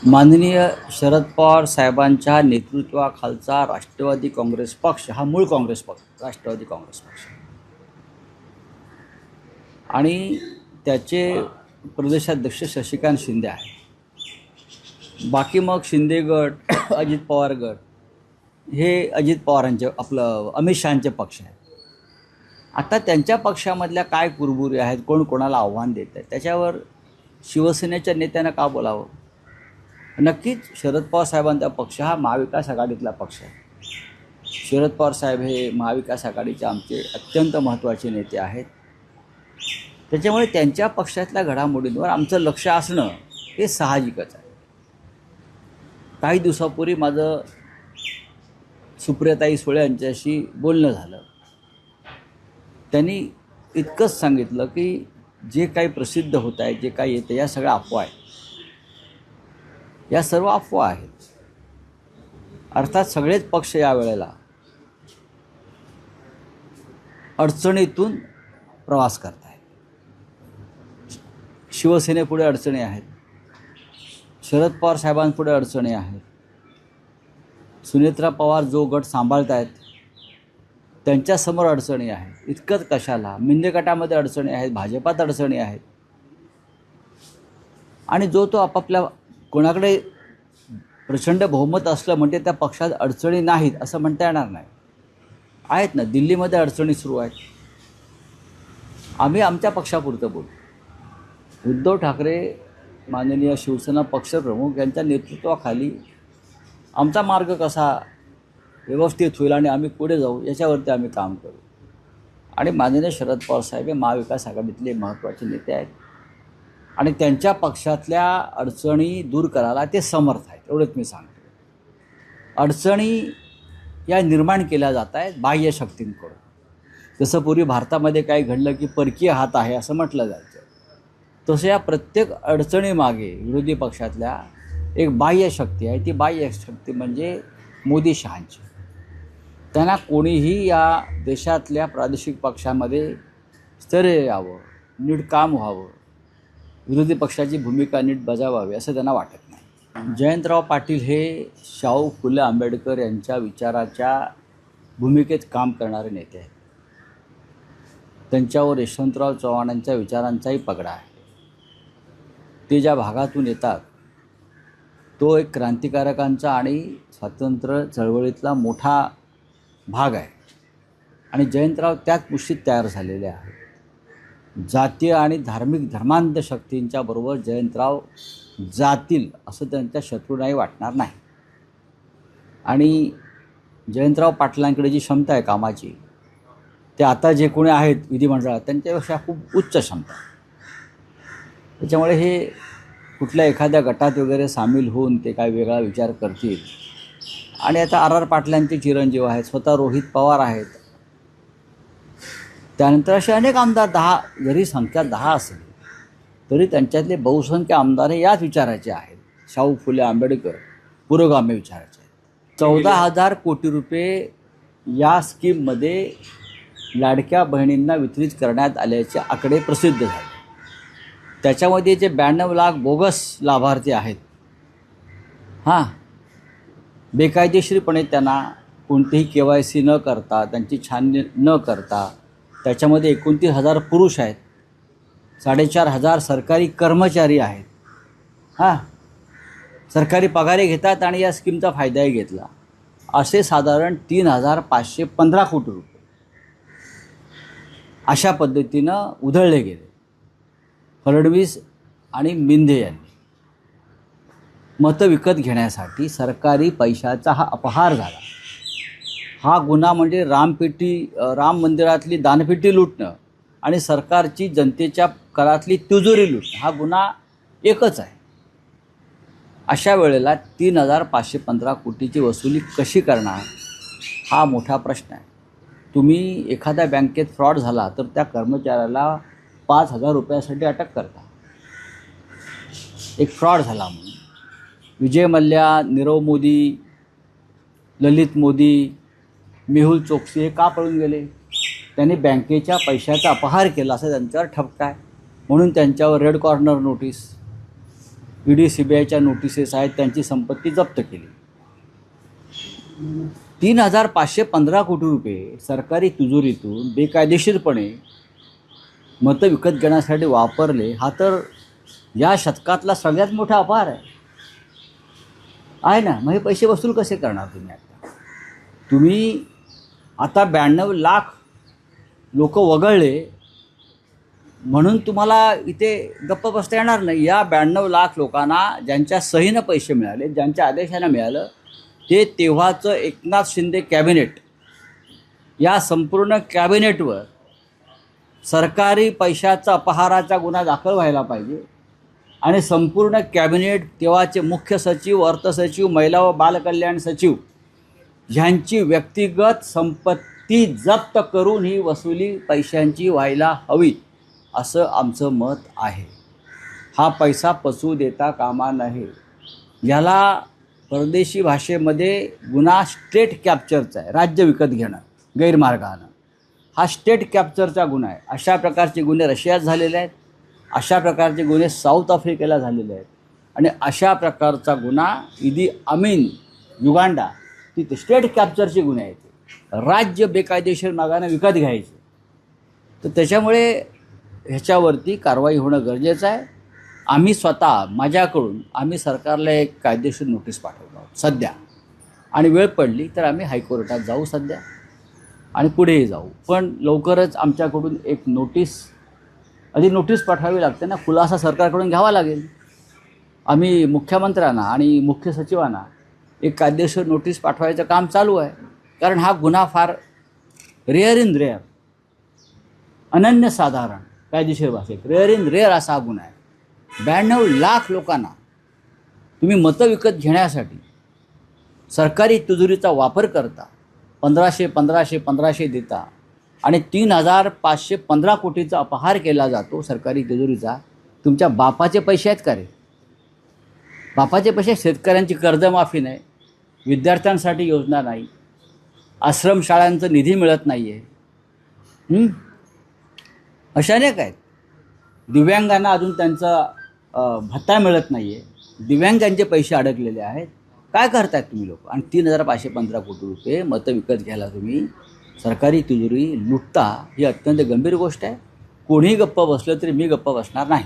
माननीय शरद पवार साहेबांच्या नेतृत्वाखालचा राष्ट्रवादी काँग्रेस पक्ष हा मूळ काँग्रेस पक्ष राष्ट्रवादी काँग्रेस पक्ष आणि त्याचे प्रदेशाध्यक्ष शशिकांत शिंदे आहे. बाकी मग शिंदे गट अजित पवार गट हे अजित पवारांचे आपलं अमित शहांचे पक्ष आहेत. आता त्यांच्या पक्षामधल्या काय कुरबुरी आहेत, कोण कोणाला आव्हान देत आहे, त्याच्यावर शिवसेनेच्या नेत्यांना का बोलावं. नक्कीच शरद पवार साहेबांचा पक्ष हा महाविकास आघाडीतला पक्ष आहे. शरद पवार साहेब हे महाविकास आघाडीचे आमचे अत्यंत महत्त्वाचे नेते आहेत. त्याच्यामुळे त्यांच्या पक्षातल्या घडामोडींवर आमचं लक्ष असणं हे साहजिकच आहे. काही दिवसापूर्वी माझं सुप्रियाताई सुळे यांच्याशी बोलणं झालं. त्यांनी इतकंच सांगितलं की जे काही प्रसिद्ध होत आहे, जे काही येतं, या सगळ्या अफवा आहेत. या सर्व अफवा आहेत. अर्थात सगळेच पक्ष यावेळेला अडचणीतून प्रवास करत आहेत. शिवसेनेपुढे अडचणी आहेत, शरद पवार साहेबांपुढे अडचणी आहेत, सुनेत्रा पवार जो गट सांभाळत आहेत त्यांच्यासमोर अडचणी आहेत. इतकंच कशाला, मिंदे गटामध्ये अडचणी आहेत, भाजपात अडचणी आहेत. आणि जो तो आपापल्या कोणाकडे प्रचंड बहुमत असलं म्हणजे त्या पक्षात अडचणी नाहीत असं म्हणता येणार नाही. आहेत ना, दिल्लीमध्ये अडचणी सुरू आहेत. आम्ही आमच्या पक्षापुरतं बोलू. उद्धव ठाकरे माननीय शिवसेना पक्षप्रमुख यांच्या नेतृत्वाखाली आमचा मार्ग कसा व्यवस्थित होईल आणि आम्ही पुढे जाऊ याच्यावरती आम्ही काम करू. आणि माननीय शरद पवार साहेब हे महाविकास आघाडीतले महत्त्वाचे नेते आहेत आणि त्यांच्या पक्षातल्या अडचणी दूर करायला ते समर्थ आहेत, एवढंच मी सांगतो. अडचणी या निर्माण केल्या जात आहेत बाह्य शक्तींकडून. जसं पूर्वी भारतामध्ये काही घडलं की परकीय हात आहे असं म्हटलं जायचं, तसं या प्रत्येक अडचणीमागे विरोधी पक्षातल्या एक बाह्य शक्ती आहे. ती बाह्य शक्ती म्हणजे मोदी शहांची. त्यांना कोणीही या देशातल्या प्रादेशिक पक्षामध्ये स्थैर्य यावं, नीट काम व्हावं, विरोधी पक्षाची भूमिका नीट बजावावी असं त्यांना वाटत नाही. जयंतराव पाटील हे शाहू फुले आंबेडकर यांच्या विचाराच्या भूमिकेत काम करणारे नेते आहेत. त्यांच्यावर यशवंतराव चव्हाणांच्या विचारांचाही पगडा आहे. ते ज्या भागातून येतात तो एक क्रांतिकारकांचा आणि स्वातंत्र्य चळवळीतला मोठा भाग आहे. आणि जयंतराव त्याच पुष्टीत तयार झालेले आहेत. जातीय आणि धार्मिक धर्मांध शक्तींच्या बरोबर जयंतराव जातील असं त्यांच्या शत्रूंनाही वाटणार नाही. आणि जयंतराव पाटलांकडे जी क्षमता आहे कामाची, ते आता जे कोणी आहेत विधिमंडळात त्यांच्यापेक्षा खूप उच्च क्षमता. त्याच्यामुळे हे कुठल्या एखाद्या गटात वगैरे सामील होऊन ते काय वेगळा विचार करतील. आणि आता आर पाटलांचे चिरंजीव आहेत, स्वतः रोहित पवार आहेत. त्यानंतर असे अनेक आमदार, 10 जरी संख्या 10 असेल तरी त्यांच्यातले बहुसंख्य आमदार हे याच विचाराचे आहेत. शाहू फुले आंबेडकर पुरोगामी विचाराचे आहेत. 14,000 कोटी रुपये या स्कीममध्ये लाडक्या बहिणींना वितरित करण्यात आल्याचे आकडे प्रसिद्ध झाले. त्याच्यामध्ये जे 92 लाख बोगस लाभार्थी आहेत, बेकायदेशीरपणे त्यांना कोणतेही KYC न करता, त्यांची छाननी न करता, त्याच्यामध्ये 29,000 पुरुष आहेत, 4,500 सरकारी कर्मचारी आहेत. सरकारी पगारे घेतात आणि या स्कीमचा फायदाही घेतला. असे साधारण 3,515 कोटी रुपये अशा पद्धतीनं उधळले गेले. फडणवीस आणि मिंदे यांनी मतं विकत घेण्यासाठी सरकारी पैशाचा हा अपहार झाला. हा गुन्हा म्हणजे राम मंदिरातली दानपेटी लुटणं आणि सरकारची जनतेच्या करातली तिजोरी लुटणं, हा गुन्हा एकच आहे. अशा वेळेला 3,515 कोटीची वसुली कशी करणार हा मोठा प्रश्न आहे. तुम्ही एखाद्या बँकेत फ्रॉड झाला तर त्या कर्मचाऱ्याला 5,000 रुपयासाठी अटक करता. एक फ्रॉड झाला म्हणून. विजय मल्ल्या, नीरव मोदी, ललित मोदी, मेहुल चोक्सी हे का पळून गेले? त्यांनी बँकेच्या पैशाचा अपहार केला असं त्यांच्यावर ठपका आहे, म्हणून त्यांच्यावर रेड कॉर्नर नोटीस. ईडी CBIच्या नोटिसेस आहेत, त्यांची संपत्ती जप्त केली. 3,515 कोटी रुपये सरकारी तिजोरीतून बेकायदेशीरपणे मतं विकत घेण्यासाठी वापरले. हा तर या शतकातला सगळ्यात मोठा अपहार आहे ना. मग हे पैसे वसूल कसे करणार तुम्ही? तुम्ही आता 92 लाख लोक वगळले म्हणून तुम्हाला इथे गप्प बसता येणार नाही. या 92 लाख लोकांना ज्यांच्या सहीनं पैसे मिळाले, ज्यांच्या आदेशानं मिळालं, ते तेव्हाचं एकनाथ शिंदे कॅबिनेट, या संपूर्ण कॅबिनेटवर सरकारी पैशाचा अपहाराचा गुन्हा दाखल व्हायला पाहिजे. आणि संपूर्ण कॅबिनेट, तेव्हाचे मुख्य सचिव, अर्थसचिव, महिला व बालकल्याण सचिव ह्यांची व्यक्तिगत संपत्ती जप्त करून ही वसुली पैशांची व्हायला हवी, असं आमचं मत आहे. हा पैसा पचवू देता कामा नये. याला परदेशी भाषेमध्ये गुन्हा स्टेट कॅप्चरचा आहे. राज्य विकत घेणं गैरमार्गानं हा स्टेट कॅप्चरचा गुन्हा आहे. अशा प्रकारचे गुन्हे रशियात झालेले आहेत, अशा प्रकारचे गुन्हे साऊथ आफ्रिकेला झालेले आहेत. आणि अशा प्रकारचा गुन्हा इदी अमीन युगांडा, तिथे स्टेट कॅप्चरचे गुन्हे आहेत. राज्य बेकायदेशीर मार्गाने विकत घ्यायचे. तर त्याच्यामुळे ह्याच्यावरती कारवाई होणं गरजेचं आहे. आम्ही स्वतः माझ्याकडून आम्ही सरकारला एक कायदेशीर नोटीस पाठवतो आहोत सध्या, आणि वेळ पडली तर आम्ही हायकोर्टात जाऊ सध्या आणि पुढेही जाऊ. पण लवकरच आमच्याकडून एक नोटीस पाठवावी लागते ना, खुलासा सरकारकडून घ्यावा लागेल. आम्ही मुख्यमंत्र्यांना आणि मुख्य सचिवांना एक कायदेशीर नोटीस पाठवायचं काम चालू आहे. कारण हा गुन्हा फार रेअर, अनन्यसाधारण, कायदेशीर भाषेत रेअर असा हा गुन्हा आहे. 92 लाख लोकांना तुम्ही मतं विकत घेण्यासाठी सरकारी तिजोरीचा वापर करता, 1500 देता आणि 3,515 कोटीचा अपहार केला जातो सरकारी तिजोरीचा. तुमच्या बापाचे पैसे आहेत का रे? बापाचे पैसे. शेतकऱ्यांची कर्जमाफी नाही, विद्यार्थ्यांसाठी योजना नाही, आश्रमशाळांचं निधी मिळत नाही आहे, अशा अनेक आहेत. दिव्यांगांना अजून त्यांचा भत्ता मिळत नाही आहे, दिव्यांगांचे पैसे अडकलेले आहेत. काय करतायत तुम्ही लोक? आणि 3,515 कोटी रुपये मतं विकत घ्यायला तुम्ही सरकारी तिजोरी लुटता, ही अत्यंत गंभीर गोष्ट आहे. कोणीही गप्प बसलं तरी मी गप्प बसणार नाही.